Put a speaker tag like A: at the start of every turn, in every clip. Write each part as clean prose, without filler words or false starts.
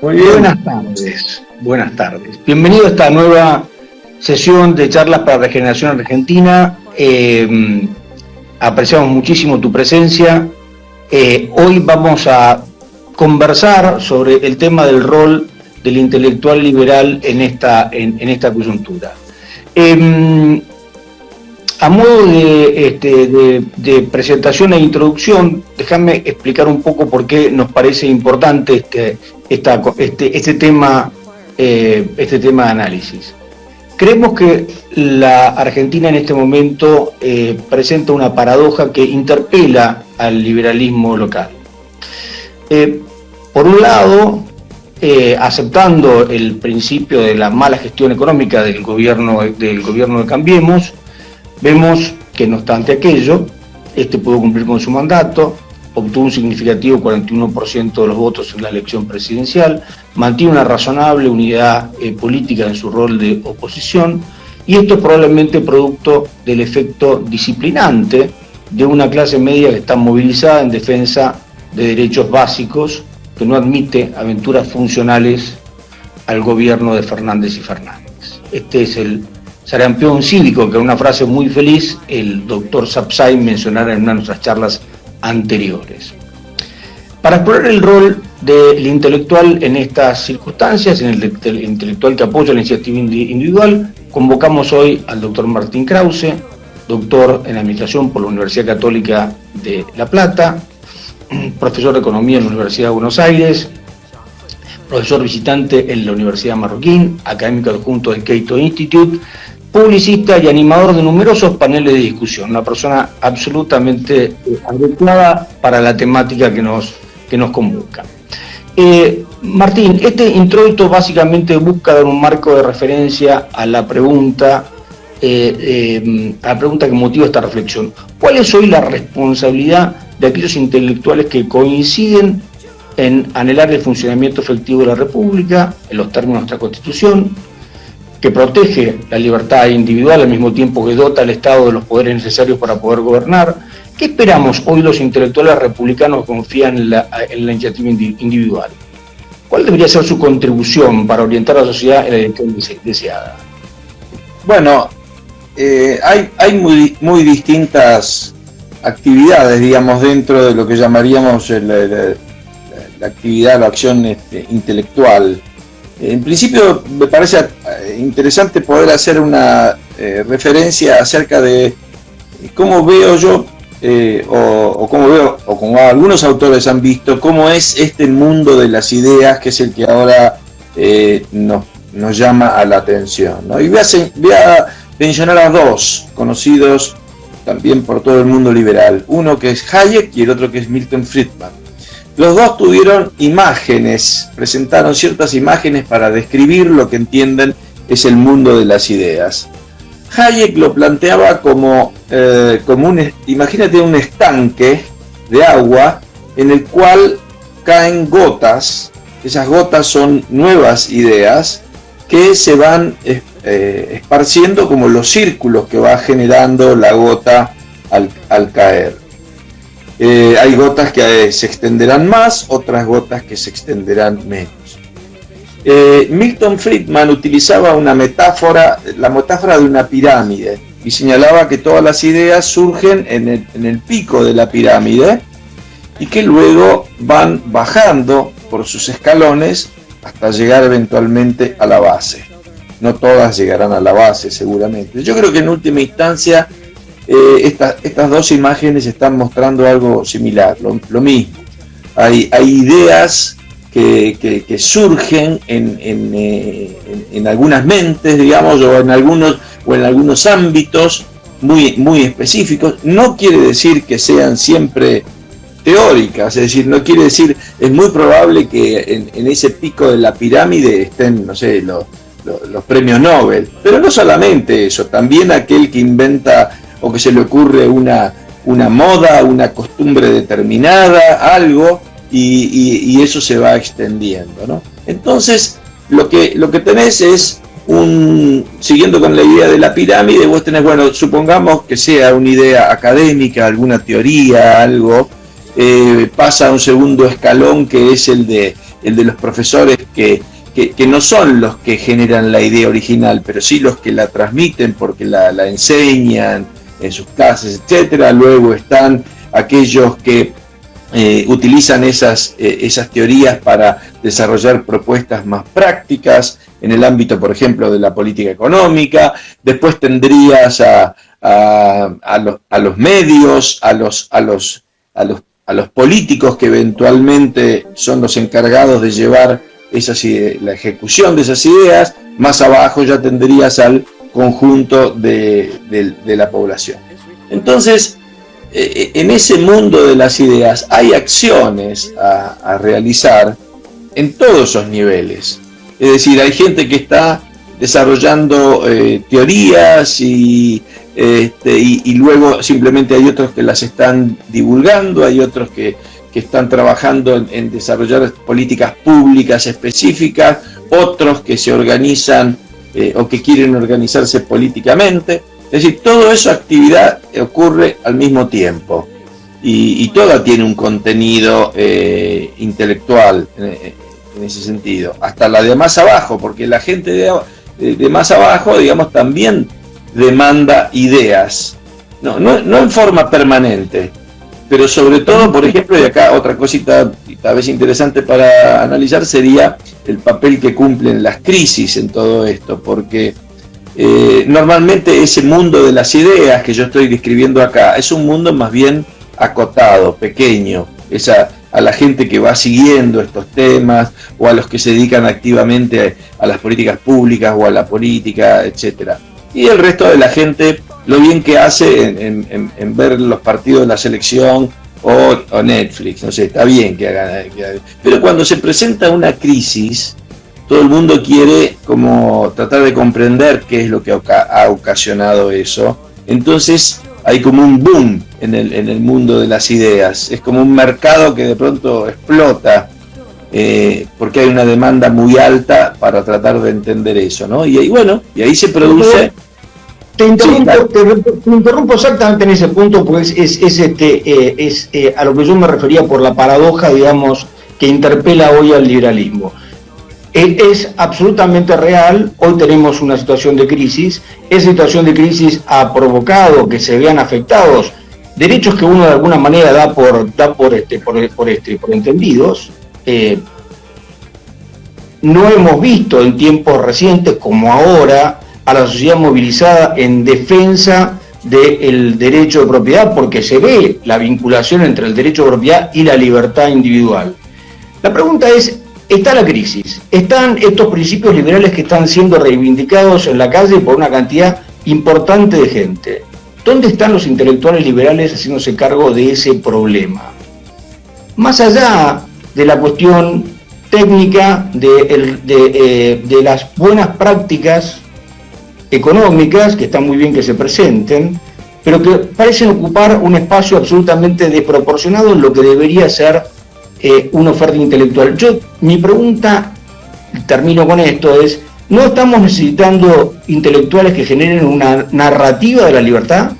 A: Muy bien. Buenas tardes. Buenas tardes. Bienvenido a esta nueva sesión de charlas para Regeneración Argentina. Apreciamos muchísimo tu presencia. Hoy vamos a conversar sobre el tema del rol del intelectual liberal en esta coyuntura. A modo de presentación e introducción, déjame explicar un poco por qué nos parece importante este tema de análisis. Creemos que la Argentina en este momento presenta una paradoja que interpela al liberalismo local. Por un lado, aceptando el principio de la mala gestión económica del gobierno de Cambiemos, vemos que no obstante aquello, pudo cumplir con su mandato, obtuvo un significativo 41% de los votos en la elección presidencial, mantiene una razonable unidad política en su rol de oposición, y esto es probablemente producto del efecto disciplinante de una clase media que está movilizada en defensa de derechos básicos, que no admite aventuras funcionales al gobierno de Fernández y Fernández. Este es el sarampión cívico que en una frase muy feliz el doctor Sapsay mencionara en una de nuestras charlas anteriores. Para explorar el rol del intelectual en estas circunstancias, en el intelectual que apoya la iniciativa individual, convocamos hoy al doctor Martín Krause, doctor en Administración por la Universidad Católica de La Plata, profesor de Economía en la Universidad de Buenos Aires, profesor visitante en la Universidad Marroquín, académico adjunto del Cato Institute, publicista y animador de numerosos paneles de discusión, una persona absolutamente adecuada para la temática que nos convoca. Martín, este introito básicamente busca dar un marco de referencia a la pregunta que motiva esta reflexión. ¿Cuál es hoy la responsabilidad de aquellos intelectuales que coinciden en anhelar el funcionamiento efectivo de la República, en los términos de nuestra Constitución, que protege la libertad individual al mismo tiempo que dota al Estado de los poderes necesarios para poder gobernar? ¿Qué esperamos hoy los intelectuales republicanos que confían en la iniciativa individual? ¿Cuál debería ser su contribución para orientar a la sociedad en la dirección deseada?
B: Bueno, hay muy distintas actividades, digamos, dentro de lo que llamaríamos la actividad, la acción intelectual. En principio me parece interesante poder hacer una referencia acerca de cómo veo yo, o como algunos autores han visto, cómo es este mundo de las ideas, que es el que ahora nos llama a la atención, ¿no? Y voy a mencionar a dos conocidos también por todo el mundo liberal, uno que es Hayek y el otro que es Milton Friedman. Los dos tuvieron imágenes, presentaron ciertas imágenes para describir lo que entienden es el mundo de las ideas. Hayek lo planteaba como imagínate un estanque de agua en el cual caen gotas. Esas gotas son nuevas ideas que se van esparciendo como los círculos que va generando la gota al caer. Hay gotas que se extenderán más, otras gotas que se extenderán menos. Milton Friedman utilizaba la metáfora de una pirámide y señalaba que todas las ideas surgen en el pico de la pirámide y que luego van bajando por sus escalones hasta llegar eventualmente a la base. No todas llegarán a la base, seguramente. Yo creo que en última instancia estas dos imágenes están mostrando algo similar, lo mismo. Hay ideas que surgen en algunas mentes, digamos, o en algunos ámbitos muy específicos. No quiere decir que sean siempre teóricas, es decir, no quiere decir, es muy probable que en ese pico de la pirámide estén, no sé, los premios Nobel, pero no solamente eso, también aquel que inventa o que se le ocurre una moda, una costumbre determinada, algo, y eso se va extendiendo, ¿no? Entonces, lo que tenés es siguiendo con la idea de la pirámide, vos tenés, bueno, supongamos que sea una idea académica, alguna teoría, algo, pasa a un segundo escalón, que es el de los profesores que no son los que generan la idea original, pero sí los que la transmiten porque la enseñan en sus clases, etcétera. Luego están aquellos que utilizan esas teorías para desarrollar propuestas más prácticas en el ámbito, por ejemplo, de la política económica. Después tendrías a los medios, a los políticos, que eventualmente son los encargados de llevar la ejecución de esas ideas. Más abajo ya tendrías al conjunto de la población. Entonces, en ese mundo de las ideas hay acciones a realizar en todos esos niveles. Es decir, hay gente que está desarrollando teorías y luego simplemente hay otros que las están divulgando, hay otros que están trabajando en desarrollar políticas públicas específicas, otros que se organizan o que quieren organizarse políticamente. Es decir, toda esa actividad ocurre al mismo tiempo y toda tiene un contenido intelectual en ese sentido, hasta la de más abajo, porque la gente de más abajo, digamos, también demanda ideas, no en forma permanente, pero sobre todo, por ejemplo, y acá otra cosita tal vez interesante para analizar sería el papel que cumplen las crisis en todo esto, porque normalmente ese mundo de las ideas que yo estoy describiendo acá es un mundo más bien acotado, pequeño, a la gente que va siguiendo estos temas o a los que se dedican activamente a las políticas públicas o a la política, etcétera. Y el resto de la gente, lo bien que hace en ver los partidos de la selección o Netflix, no sé, está bien que hagan. Pero cuando se presenta una crisis, todo el mundo quiere como tratar de comprender qué es lo que ha ocasionado eso. Entonces hay como un boom en el mundo de las ideas. Es como un mercado que de pronto explota porque hay una demanda muy alta para tratar de entender eso, ¿no? Y ahí se produce...
A: Te interrumpo exactamente en ese punto, porque es a lo que yo me refería por la paradoja, digamos, que interpela hoy al liberalismo. Es absolutamente real. Hoy tenemos una situación de crisis. Esa situación de crisis ha provocado que se vean afectados derechos que uno de alguna manera da por entendidos. No hemos visto en tiempos recientes como ahora a la sociedad movilizada en defensa del derecho de propiedad, porque se ve la vinculación entre el derecho de propiedad y la libertad individual. La pregunta es, está la crisis, están estos principios liberales que están siendo reivindicados en la calle por una cantidad importante de gente. ¿Dónde están los intelectuales liberales haciéndose cargo de ese problema? Más allá de la cuestión técnica de las buenas prácticas económicas, que está muy bien que se presenten, pero que parecen ocupar un espacio absolutamente desproporcionado en lo que debería ser una oferta intelectual. Mi pregunta, termino con esto, es: ¿no estamos necesitando intelectuales que generen una narrativa de la libertad?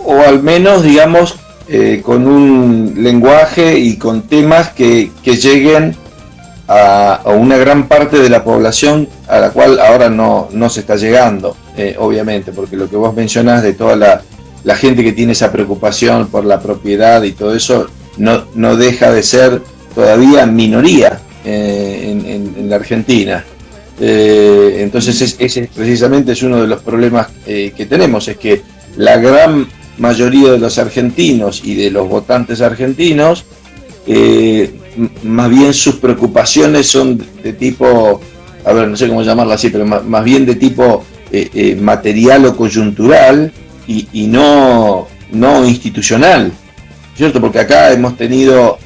B: O al menos, digamos, con un lenguaje y con temas que lleguen a una gran parte de la población a la cual ahora no se está llegando, obviamente, porque lo que vos mencionás de toda la gente que tiene esa preocupación por la propiedad y todo eso, no deja de ser todavía minoría en la Argentina. Entonces ese precisamente es uno de los problemas que tenemos, es que la gran mayoría de los argentinos y de los votantes argentinos, más bien sus preocupaciones son de tipo, a ver, no sé cómo llamarlo así, pero más bien de tipo material o coyuntural y no institucional, ¿cierto? Porque acá hemos tenido,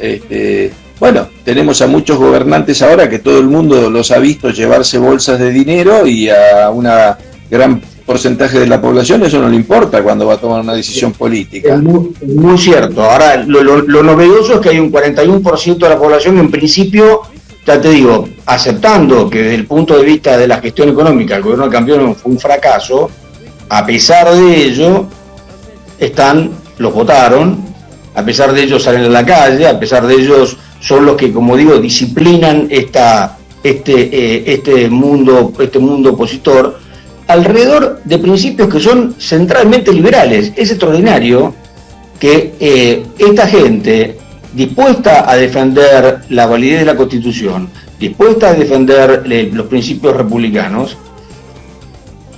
B: tenemos a muchos gobernantes ahora que todo el mundo los ha visto llevarse bolsas de dinero, y a una gran porcentaje de la población eso no le importa cuando va a tomar una decisión política.
A: Es muy cierto. Ahora, lo novedoso es que hay un 41% de la población, en principio, ya te digo, aceptando que desde el punto de vista de la gestión económica el gobierno de Cambiemos fue un fracaso. A pesar de ello, los votaron. a pesar de ello salen a la calle, a pesar de ellos son los que, como digo, disciplinan este mundo opositor, alrededor de principios que son centralmente liberales. Es extraordinario que esta gente, dispuesta a defender la validez de la Constitución, dispuesta a defender los principios republicanos,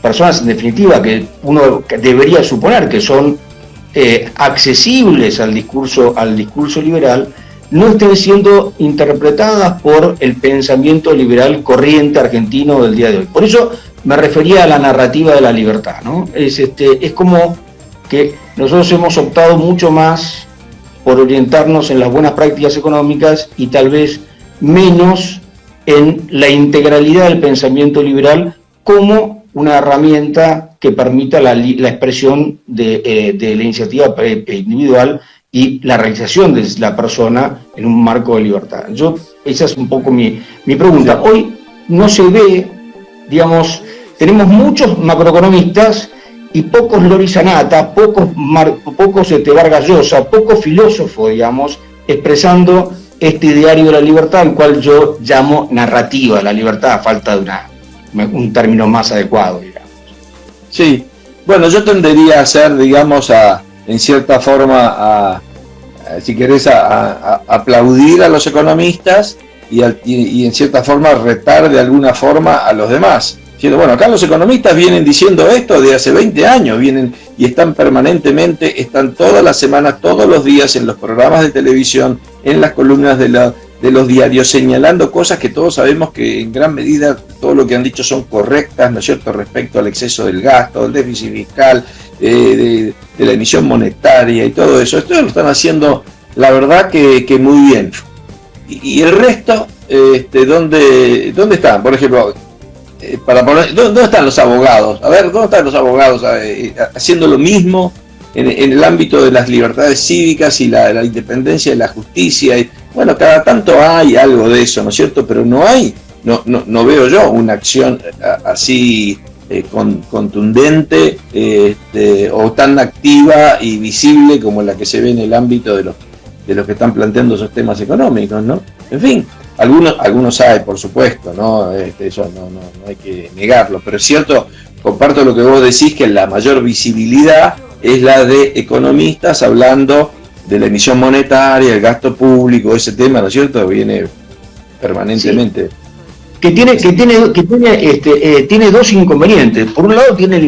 A: personas en definitiva que uno debería suponer que son accesibles al discurso liberal, no estén siendo interpretadas por el pensamiento liberal corriente argentino del día de hoy. Por eso me refería a la narrativa de la libertad, ¿no? Es como que nosotros hemos optado mucho más por orientarnos en las buenas prácticas económicas y tal vez menos en la integralidad del pensamiento liberal como una herramienta que permita la expresión de la iniciativa individual y la realización de la persona en un marco de libertad. Esa es un poco mi pregunta. Hoy no se ve, digamos, tenemos muchos macroeconomistas y pocos Lori Sanata, pocos Vargas Llosa, pocos filósofos, digamos, expresando este ideario de la libertad, al cual yo llamo narrativa de la libertad, a falta de un término más adecuado, digamos.
B: Sí, bueno, yo tendería a ser, digamos, en cierta forma, si querés, a aplaudir a los economistas y en cierta forma retar de alguna forma a los demás. Diciendo, bueno, acá los economistas vienen diciendo esto de hace 20 años, vienen y están permanentemente, están todas las semanas, todos los días en los programas de televisión, en las columnas de los diarios, señalando cosas que todos sabemos que en gran medida todo lo que han dicho son correctas, ¿no es cierto?, respecto al exceso del gasto, del déficit fiscal, de la emisión monetaria y todo eso. Esto lo están haciendo, la verdad, que muy bien. Y el resto, ¿dónde están? Por ejemplo, ¿dónde están los abogados? A ver, ¿dónde están los abogados haciendo lo mismo en el ámbito de las libertades cívicas y la independencia de la justicia? Bueno, cada tanto hay algo de eso, ¿no es cierto? Pero no veo yo una acción así contundente o tan activa y visible como la que se ve en el ámbito de los que están planteando esos temas económicos, ¿no? En fin, algunos hay, por supuesto, ¿no? Eso no hay que negarlo, pero es cierto, comparto lo que vos decís, que la mayor visibilidad es la de economistas hablando de la emisión monetaria, el gasto público, ese tema, ¿no es cierto?, viene permanentemente. Sí.
A: Que tiene dos inconvenientes. Por un lado tiene el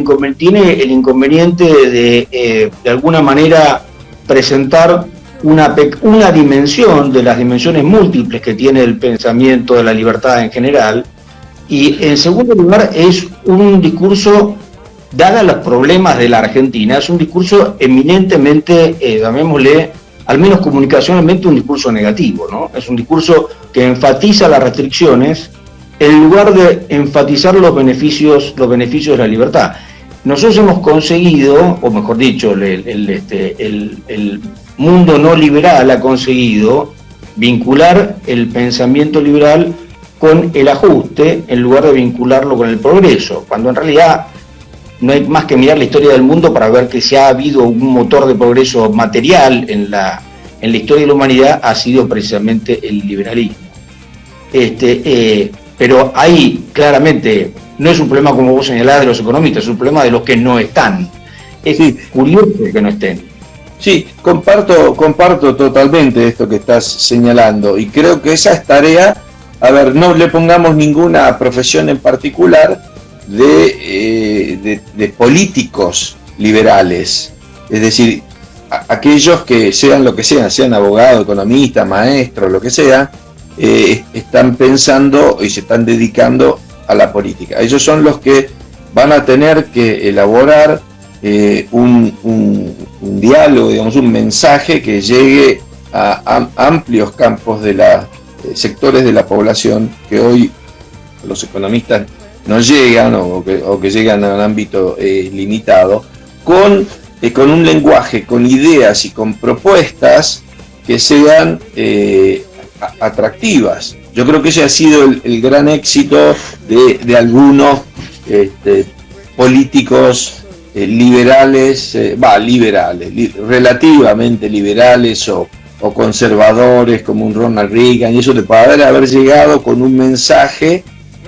A: inconveniente de alguna manera presentar una dimensión de las dimensiones múltiples que tiene el pensamiento de la libertad en general, y en segundo lugar es un discurso, dada los problemas de la Argentina, es un discurso eminentemente, llamémosle, al menos comunicacionalmente, un discurso negativo, ¿no? Es un discurso que enfatiza las restricciones en lugar de enfatizar los beneficios de la libertad. Nosotros hemos conseguido, o mejor dicho, el mundo no liberal ha conseguido vincular el pensamiento liberal con el ajuste en lugar de vincularlo con el progreso, cuando en realidad no hay más que mirar la historia del mundo para ver que si ha habido un motor de progreso material en la historia de la humanidad, ha sido precisamente el liberalismo. Pero ahí claramente no es un problema, como vos señalás, de los economistas, es un problema de los que no están. Es curioso que no estén.
B: Sí, comparto totalmente esto que estás señalando, y creo que esa es tarea, a ver, no le pongamos ninguna profesión en particular de políticos liberales, es decir, aquellos que sean lo que sean abogados, economistas, maestros, lo que sea, están pensando y se están dedicando a la política. Ellos son los que van a tener que elaborar un diálogo, digamos, un mensaje que llegue a amplios campos de sectores de la población que hoy los economistas no llegan o que llegan a un ámbito limitado, con un lenguaje, con ideas y con propuestas que sean atractivas. Yo creo que ese ha sido el gran éxito de algunos políticos liberales, relativamente liberales o conservadores como un Ronald Reagan, y eso de poder haber llegado con un mensaje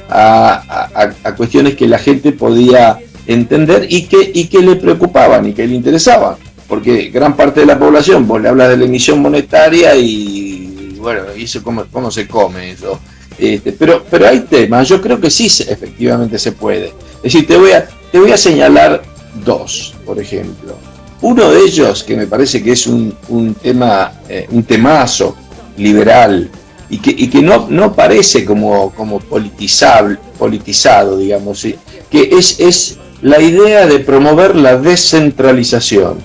B: a cuestiones que la gente podía entender y que le preocupaban y que le interesaban, porque gran parte de la población, vos le hablas de la emisión monetaria y bueno, ¿y eso cómo se come eso? Pero hay temas, yo creo que sí efectivamente se puede. Es decir, te voy a señalar dos, por ejemplo. Uno de ellos, que me parece que es un temazo liberal, y que no parece como politizado, digamos, ¿sí? Que es la idea de promover la descentralización,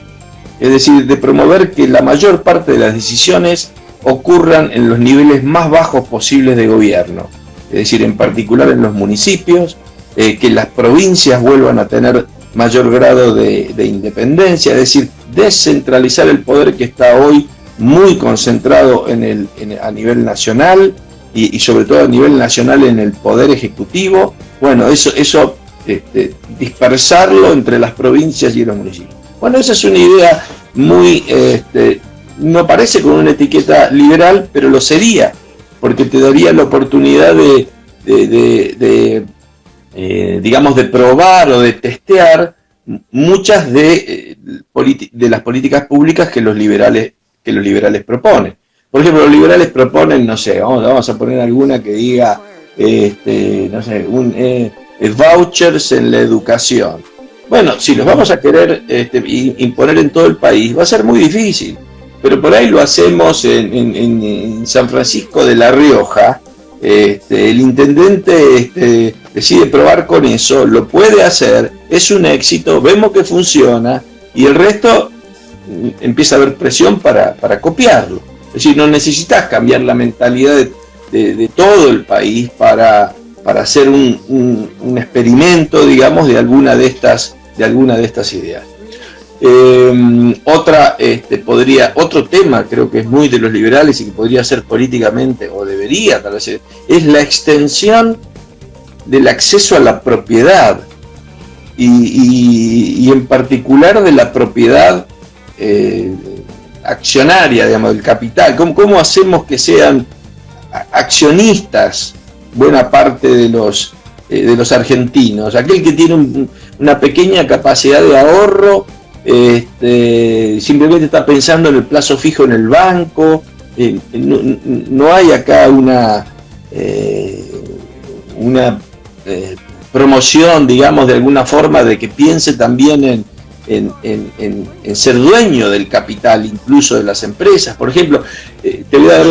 B: es decir, de promover que la mayor parte de las decisiones ocurran en los niveles más bajos posibles de gobierno, es decir, en particular en los municipios, que las provincias vuelvan a tener mayor grado de independencia, es decir, descentralizar el poder que está hoy muy concentrado a nivel nacional y sobre todo a nivel nacional en el poder ejecutivo. Bueno, eso dispersarlo entre las provincias y los municipios. Bueno, esa es una idea muy, no parece con una etiqueta liberal, pero lo sería, porque te daría la oportunidad digamos, de probar o de testear muchas de las políticas públicas que los liberales proponen. Por ejemplo, los liberales proponen, no sé, vamos a poner alguna que diga, no sé, vouchers en la educación. Bueno, si los vamos a querer imponer en todo el país, va a ser muy difícil. Pero por ahí lo hacemos en San Francisco de La Rioja. El intendente decide probar con eso, lo puede hacer, es un éxito, vemos que funciona y el resto empieza a haber presión para copiarlo. Es decir, no necesitas cambiar la mentalidad de todo el país para hacer un experimento, digamos, de alguna de estas ideas. Otro tema, creo que es muy de los liberales y que podría ser políticamente, o debería tal vez ser, es la extensión del acceso a la propiedad y en particular de la propiedad accionaria, digamos, del capital. ¿Cómo hacemos que sean accionistas buena parte de los argentinos? Aquel que tiene una pequeña capacidad de ahorro, simplemente está pensando en el plazo fijo en el banco. No hay acá una promoción, digamos, de alguna forma de que piense también en ser dueño del capital, incluso de las empresas. Por ejemplo, te voy a dar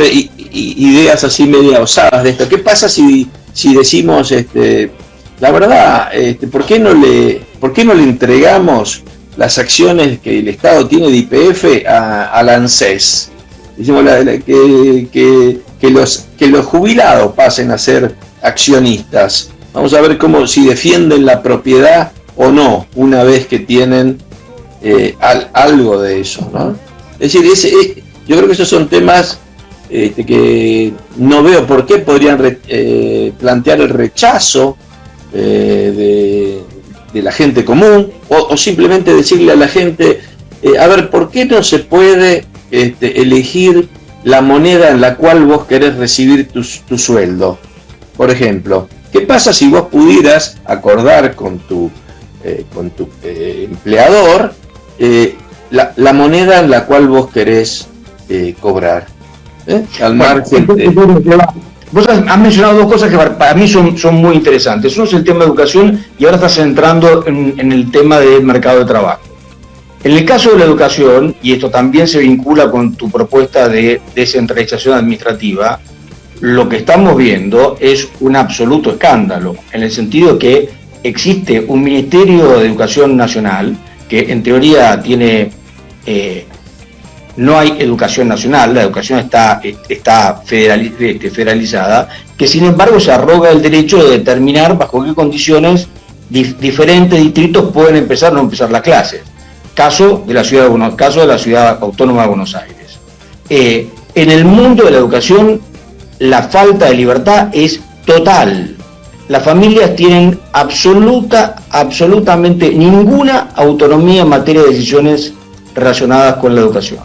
B: ideas así media osadas de esto. ¿Qué pasa si decimos, la verdad, ¿por qué no le entregamos las acciones que el Estado tiene de YPF a la ANSES? Decimos que los jubilados pasen a ser accionistas. Vamos a ver si defienden la propiedad o no, una vez que tienen algo de eso, ¿no? Es decir, yo creo que esos son temas que no veo por qué podrían plantear el rechazo de la gente común, o simplemente decirle a la gente, a ver, ¿por qué no se puede elegir la moneda en la cual vos querés recibir tu sueldo? Por ejemplo, ¿qué pasa si vos pudieras acordar con tu empleador la moneda en la cual vos querés cobrar? Al margen
A: Vos has mencionado dos cosas que para mí son muy interesantes. Uno es el tema de educación y ahora estás entrando en el tema del mercado de trabajo. En el caso de la educación, y esto también se vincula con tu propuesta de descentralización administrativa, lo que estamos viendo es un absoluto escándalo, en el sentido que existe un Ministerio de Educación Nacional que en teoría tiene... no hay educación nacional, la educación está federalizada, que sin embargo se arroga el derecho de determinar bajo qué condiciones diferentes distritos pueden empezar o no empezar las clases. Caso de la Ciudad Autónoma de Buenos Aires. En el mundo de la educación, la falta de libertad es total. Las familias tienen absolutamente ninguna autonomía en materia de decisiones relacionadas con la educación.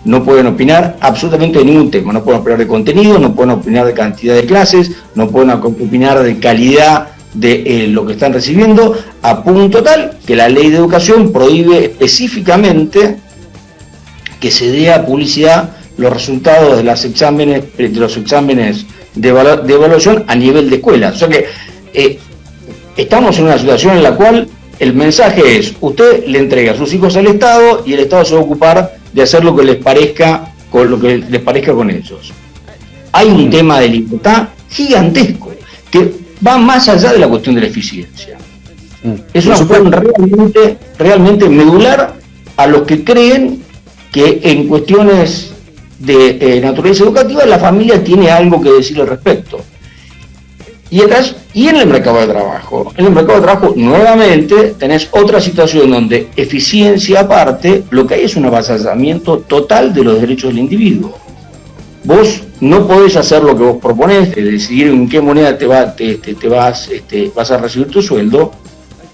A: No pueden opinar absolutamente de ningún tema, no pueden opinar de contenido, no pueden opinar de cantidad de clases, no pueden opinar de calidad de lo que están recibiendo, a punto tal que la ley de educación prohíbe específicamente que se dé a publicidad los resultados de los exámenes de evaluación a nivel de escuela. O sea que estamos en una situación en la cual el mensaje es: usted le entrega a sus hijos al Estado y el Estado se va a ocupar de hacer lo que les parezca con ellos. Hay un tema de libertad gigantesco que va más allá de la cuestión de la eficiencia. Es una cuestión realmente medular a los que creen que en cuestiones de naturaleza educativa la familia tiene algo que decir al respecto. Y en el mercado de trabajo. En el mercado de trabajo, nuevamente, tenés otra situación donde eficiencia aparte, lo que hay es un avasallamiento total de los derechos del individuo. Vos no podés hacer lo que vos proponés, de decidir en qué moneda vas a recibir tu sueldo,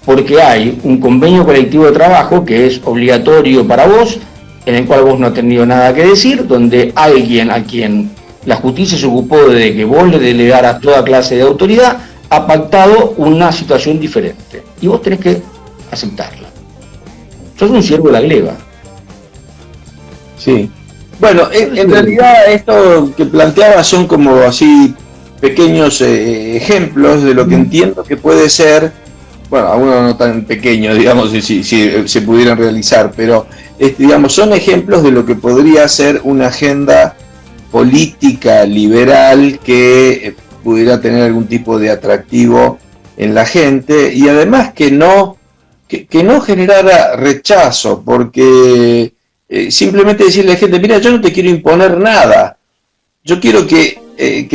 A: porque hay un convenio colectivo de trabajo que es obligatorio para vos, en el cual vos no has tenido nada que decir, donde alguien a quien la justicia se ocupó de que vos le delegaras toda clase de autoridad, ha pactado una situación diferente. Y vos tenés que aceptarla. Sos un siervo de la gleba.
B: Sí. Bueno, en realidad esto que planteaba son como así pequeños ejemplos de lo que entiendo que puede ser, bueno, algunos no tan pequeños, digamos, si se pudieran realizar, pero digamos, son ejemplos de lo que podría ser una agenda política liberal que pudiera tener algún tipo de atractivo en la gente y además que no generara rechazo, porque simplemente decirle a la gente: mira, yo no te quiero imponer nada, yo quiero que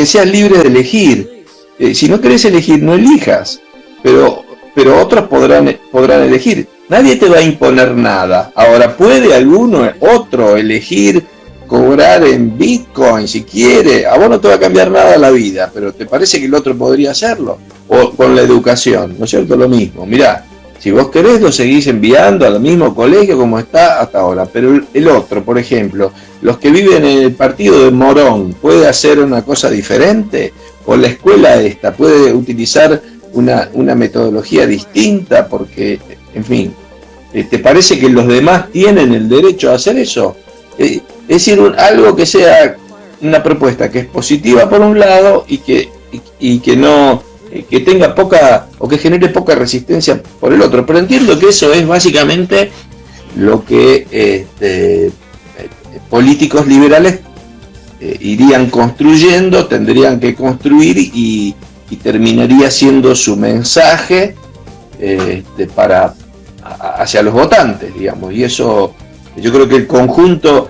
B: seas libre de elegir, si no querés elegir, no elijas, pero otros podrán elegir, nadie te va a imponer nada. Ahora, ¿puede otro elegir cobrar en Bitcoin si quiere? A vos no te va a cambiar nada la vida, pero ¿te parece que el otro podría hacerlo? O con la educación, ¿no es cierto? Lo mismo. Mirá, si vos querés lo seguís enviando al mismo colegio como está hasta ahora, pero el otro, por ejemplo, los que viven en el partido de Morón, ¿puede hacer una cosa diferente? ¿O la escuela esta puede utilizar una metodología distinta? Porque, en fin, ¿te parece que los demás tienen el derecho a hacer eso? Es decir, algo que sea una propuesta que es positiva por un lado y que no, que tenga poca o que genere poca resistencia por el otro. Pero entiendo que eso es básicamente lo que políticos liberales irían construyendo, tendrían que construir y terminaría siendo su mensaje hacia los votantes, digamos. Y eso, yo creo que el conjunto,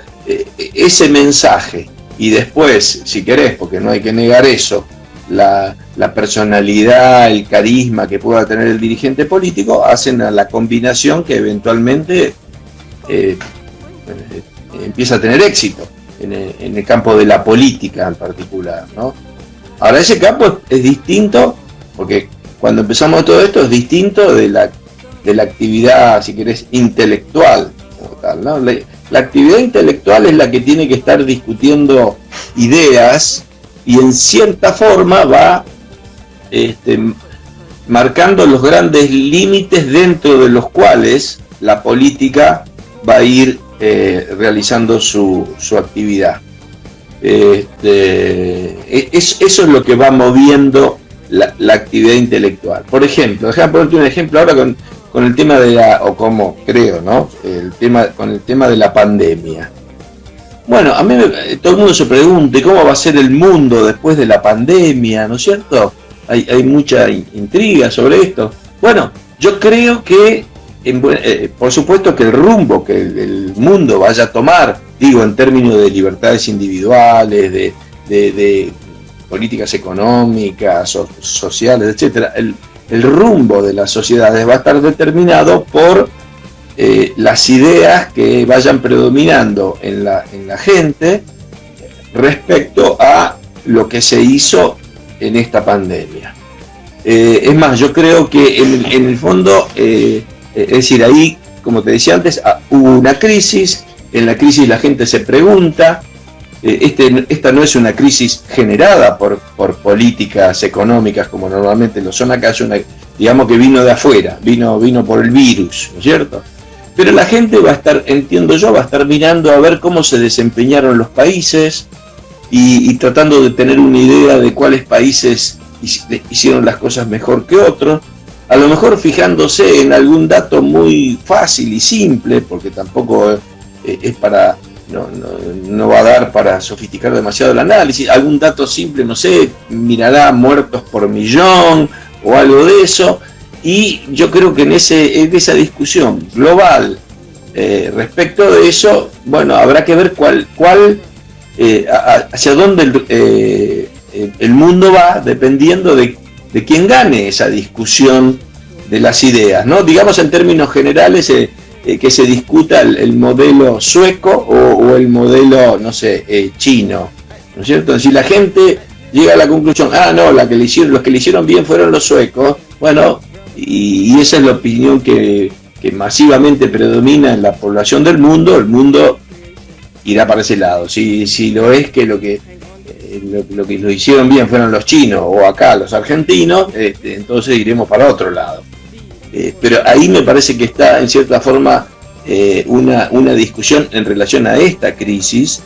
B: ese mensaje, y después, si querés, porque no hay que negar eso, la personalidad, el carisma que pueda tener el dirigente político, hacen a la combinación que eventualmente empieza a tener éxito en el campo de la política en particular, ¿no? Ahora, ese campo es distinto, porque cuando empezamos todo esto es distinto de la actividad, si querés, intelectual, como tal, ¿no? La actividad intelectual es la que tiene que estar discutiendo ideas y en cierta forma va marcando los grandes límites dentro de los cuales la política va a ir realizando su actividad. Eso es lo que va moviendo la actividad intelectual. Por ejemplo, déjame ponerte un ejemplo ahora con el tema de ¿no? Con el tema de la pandemia. Bueno, a mí todo el mundo se pregunta cómo va a ser el mundo después de la pandemia, ¿no es cierto? Hay mucha intriga sobre esto. Bueno, yo creo que, por supuesto que el rumbo que el mundo vaya a tomar, digo, en términos de libertades individuales, de políticas económicas, sociales, etcétera, el rumbo de las sociedades va a estar determinado por las ideas que vayan predominando en la gente respecto a lo que se hizo en esta pandemia. Es más, yo creo que en el fondo, es decir, ahí, como te decía antes, hubo una crisis, en la crisis la gente se pregunta, esta no es una crisis generada por políticas económicas como normalmente lo son acá, es una, digamos que vino de afuera, vino por el virus, ¿no es cierto? Pero la gente va a estar, entiendo yo, va a estar mirando a ver cómo se desempeñaron los países y tratando de tener una idea de cuáles países hicieron las cosas mejor que otros, a lo mejor fijándose en algún dato muy fácil y simple, porque tampoco es para, no va a dar para sofisticar demasiado el análisis, algún dato simple, no sé, mirará muertos por millón o algo de eso, y yo creo que en esa discusión global respecto de eso, bueno, habrá que ver hacia dónde el mundo va, dependiendo de quién gane esa discusión de las ideas, ¿no? Digamos en términos generales, que se discuta el modelo sueco o el modelo, no sé, chino, ¿no es cierto? Si la gente llega a la conclusión, no, los que le hicieron bien fueron los suecos, bueno, y esa es la opinión que masivamente predomina en la población del mundo, el mundo irá para ese lado. Si lo es que lo que lo hicieron bien fueron los chinos o acá los argentinos, entonces iremos para otro lado. Pero ahí me parece que está en cierta forma una discusión en relación a esta crisis,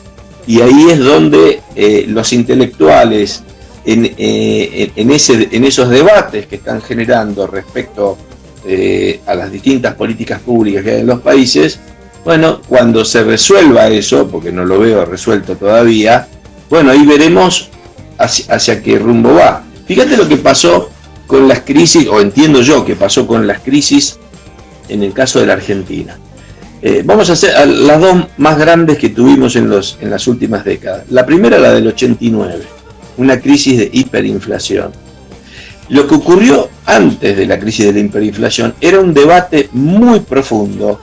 B: y ahí es donde los intelectuales en esos debates que están generando respecto a las distintas políticas públicas que hay en los países, bueno, cuando se resuelva eso, porque no lo veo resuelto todavía, bueno, ahí veremos hacia qué rumbo va. Fíjate lo que pasó con las crisis, o entiendo yo que pasó con las crisis en el caso de la Argentina. Vamos a hacer las dos más grandes que tuvimos en las últimas décadas. La primera, la del 89, una crisis de hiperinflación. Lo que ocurrió antes de la crisis de la hiperinflación era un debate muy profundo,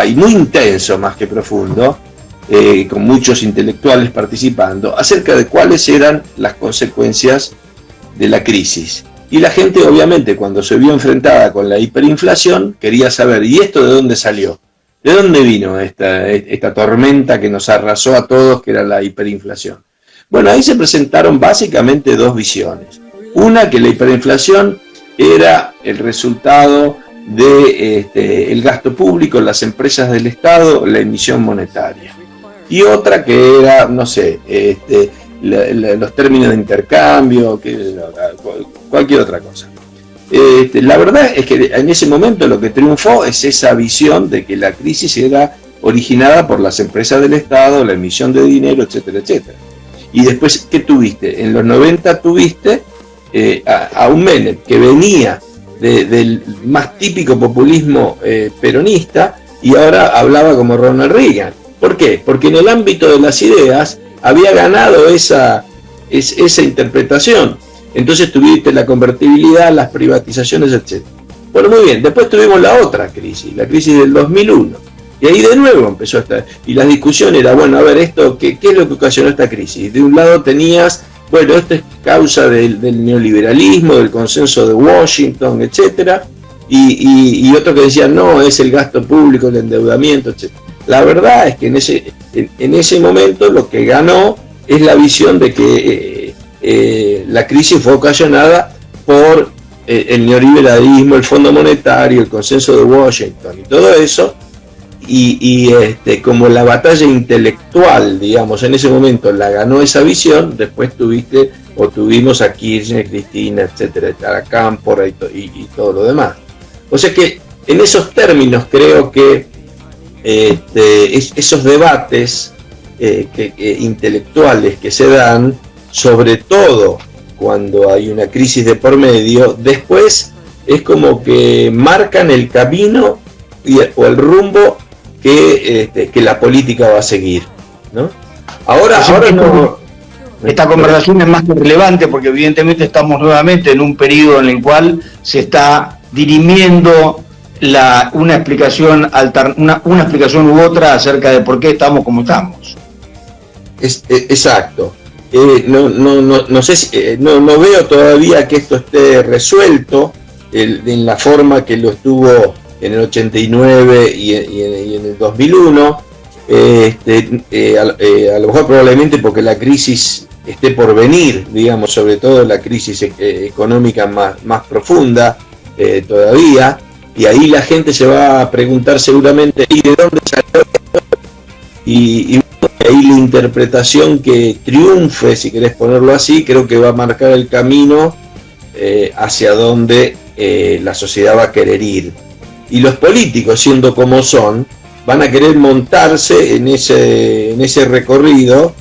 B: y muy intenso más que profundo, con muchos intelectuales participando, acerca de cuáles eran las consecuencias de la crisis. Y la gente, obviamente, cuando se vio enfrentada con la hiperinflación, quería saber, ¿y esto de dónde salió? ¿De dónde vino esta tormenta que nos arrasó a todos, que era la hiperinflación? Bueno, ahí se presentaron básicamente dos visiones. Una, que la hiperinflación era el resultado del gasto público, las empresas del Estado, la emisión monetaria. Y otra que era, no sé, los términos de intercambio, cualquier otra cosa. La verdad es que en ese momento lo que triunfó es esa visión de que la crisis era originada por las empresas del Estado, la emisión de dinero, etcétera, etcétera. Y después, ¿qué tuviste? En los 90 tuviste a un Menem que venía del más típico populismo peronista, y ahora hablaba como Ronald Reagan. ¿Por qué? Porque en el ámbito de las ideas había ganado esa interpretación. Entonces tuviste la convertibilidad, las privatizaciones, etc. Bueno, muy bien. Después tuvimos la otra crisis, la crisis del 2001. Y ahí de nuevo empezó y la discusión era, bueno, a ver, ¿qué es lo que ocasionó esta crisis? De un lado tenías, bueno, esto es causa del neoliberalismo, del consenso de Washington, etc. Y otro que decía, no, es el gasto público, el endeudamiento, etc. La verdad es que en ese momento lo que ganó es la visión de que la crisis fue ocasionada por el neoliberalismo, el Fondo Monetario, el consenso de Washington y todo eso, y como la batalla intelectual, digamos, en ese momento la ganó esa visión, después tuvimos a Kirchner, Cristina, etcétera, a Cámpora y todo lo demás. O sea que en esos términos creo que esos debates intelectuales que se dan, sobre todo cuando hay una crisis de por medio, después es como que marcan el camino o el rumbo que la política va a seguir, ¿no? Ahora no.
A: Esta conversación es más que relevante porque evidentemente estamos nuevamente en un periodo en el cual se está dirimiendo una explicación una explicación u otra acerca de por qué estamos como estamos.
B: Exacto. no sé si, no veo todavía que esto esté resuelto en la forma que lo estuvo en el 89 y en el 2001. A lo mejor probablemente porque la crisis esté por venir, digamos, sobre todo la crisis económica más profunda todavía, y ahí la gente se va a preguntar seguramente, ¿y de dónde salió esto? Y ahí la interpretación que triunfe, si querés ponerlo así, creo que va a marcar el camino hacia donde la sociedad va a querer ir. Y los políticos, siendo como son, van a querer montarse en ese recorrido,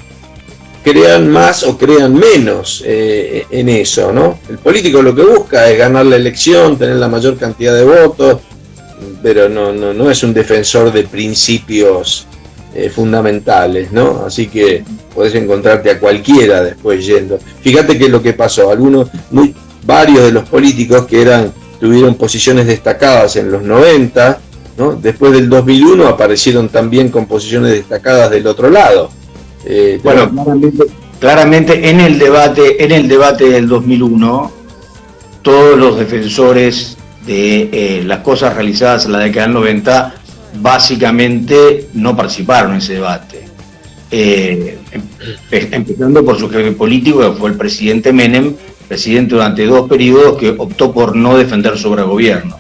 B: crean más o crean menos en eso, ¿no? El político lo que busca es ganar la elección, tener la mayor cantidad de votos, pero no es un defensor de principios fundamentales, ¿no? Así que podés encontrarte a cualquiera después yendo. Fíjate que es lo que pasó, varios de los políticos que tuvieron posiciones destacadas en los 90, ¿no? Después del 2001 aparecieron también con posiciones destacadas del otro lado.
A: Bueno, claramente en el debate del 2001, todos los defensores de las cosas realizadas en la década del 90 básicamente no participaron en ese debate. Empezando por su jefe político, que fue el presidente Menem, presidente durante 2 periodos, que optó por no defender sobre el gobierno.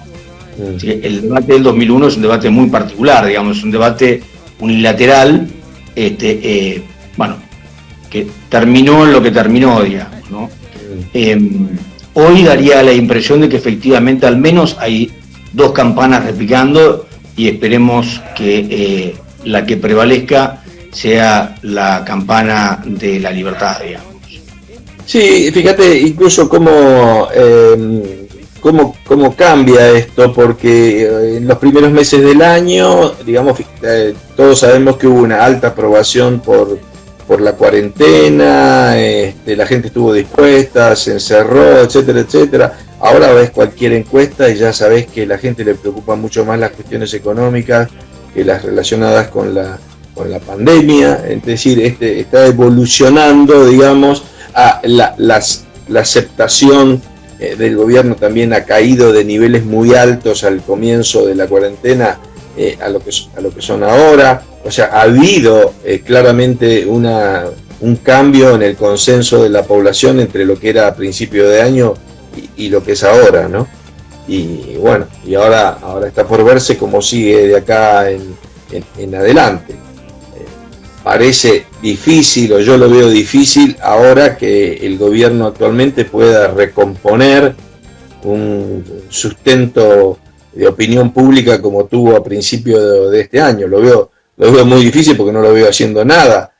A: Así que el debate del 2001 es un debate muy particular, digamos, es un debate unilateral, que terminó en lo que terminó, digamos, ¿no? Hoy daría la impresión de que efectivamente al menos hay 2 campanas repicando, y esperemos que la que prevalezca sea la campana de la libertad, digamos.
B: Sí, fíjate incluso cómo cambia esto, porque en los primeros meses del año, digamos, todos sabemos que hubo una alta aprobación por la cuarentena, la gente estuvo dispuesta, se encerró, etcétera, etcétera. Ahora ves cualquier encuesta y ya sabes que a la gente le preocupan mucho más las cuestiones económicas que las relacionadas con la pandemia. Es decir, está evolucionando, digamos, la aceptación del gobierno también ha caído de niveles muy altos al comienzo de la cuarentena a lo que son ahora. O sea, ha habido claramente un cambio en el consenso de la población entre lo que era a principio de año y lo que es ahora, ¿no? Y bueno, y ahora está por verse cómo sigue de acá en adelante. Parece difícil, o yo lo veo difícil, ahora que el gobierno actualmente pueda recomponer un sustento de opinión pública como tuvo a principio de este año. Lo veo muy difícil porque no lo veo haciendo nada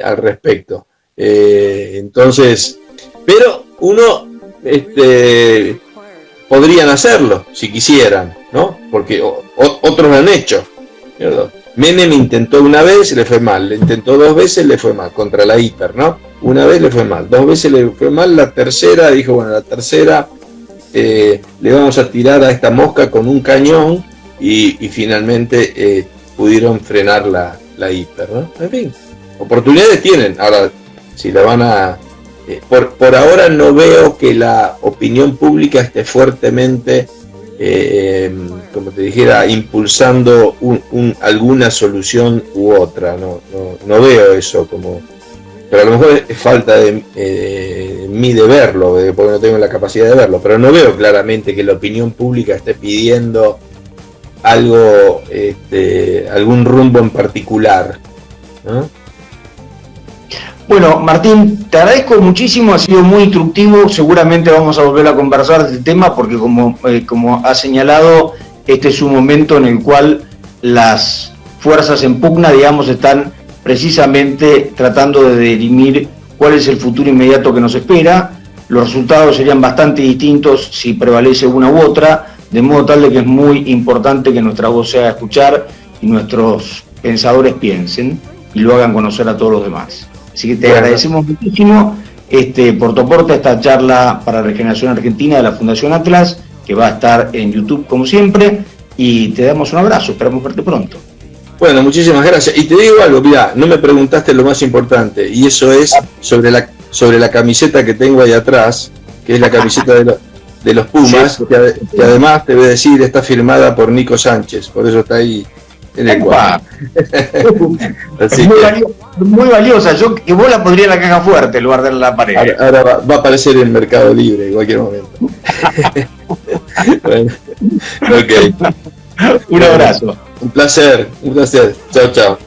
B: al respecto. Entonces, pero podrían hacerlo si quisieran, ¿no? Porque otros lo han hecho, ¿verdad? Menem intentó una vez, le fue mal, le intentó 2 veces, le fue mal, contra la hiper, ¿no? Una vez le fue mal, 2 veces le fue mal, la tercera dijo, bueno, la tercera le vamos a tirar a esta mosca con un cañón y finalmente pudieron frenar la hiper, ¿no? En fin, oportunidades tienen. Ahora, si la van a... por ahora no veo que la opinión pública esté fuertemente, como te dijera, impulsando alguna solución u otra. No veo eso como... Pero a lo mejor es falta de mí de verlo, porque no tengo la capacidad de verlo, pero no veo claramente que la opinión pública esté pidiendo algo, algún rumbo en particular, ¿no?
A: Bueno, Martín, te agradezco muchísimo, ha sido muy instructivo, seguramente vamos a volver a conversar de este tema porque como has señalado, este es un momento en el cual las fuerzas en pugna, digamos, están precisamente tratando de dirimir cuál es el futuro inmediato que nos espera. Los resultados serían bastante distintos si prevalece una u otra, de modo tal de que es muy importante que nuestra voz sea escuchar y nuestros pensadores piensen y lo hagan conocer a todos los demás. Así que te agradecemos muchísimo por tu aporte a esta charla para Regeneración Argentina de la Fundación Atlas, que va a estar en YouTube como siempre, y te damos un abrazo, esperamos verte pronto.
B: Bueno, muchísimas gracias. Y te digo algo, mirá, no me preguntaste lo más importante, y eso es sobre la camiseta que tengo ahí atrás, que es la camiseta de los Pumas,
A: Sí.
B: que además te voy a decir, está firmada por Nico Sánchez, por eso está ahí en el cuadro. Así
A: Es
B: que
A: muy valiosa. Yo que vos la pondría en la caja fuerte en lugar de en la pared.
B: ahora va a aparecer en Mercado Libre en cualquier momento. Bueno, ok.
A: Un abrazo.
B: Un placer. Chao, chao.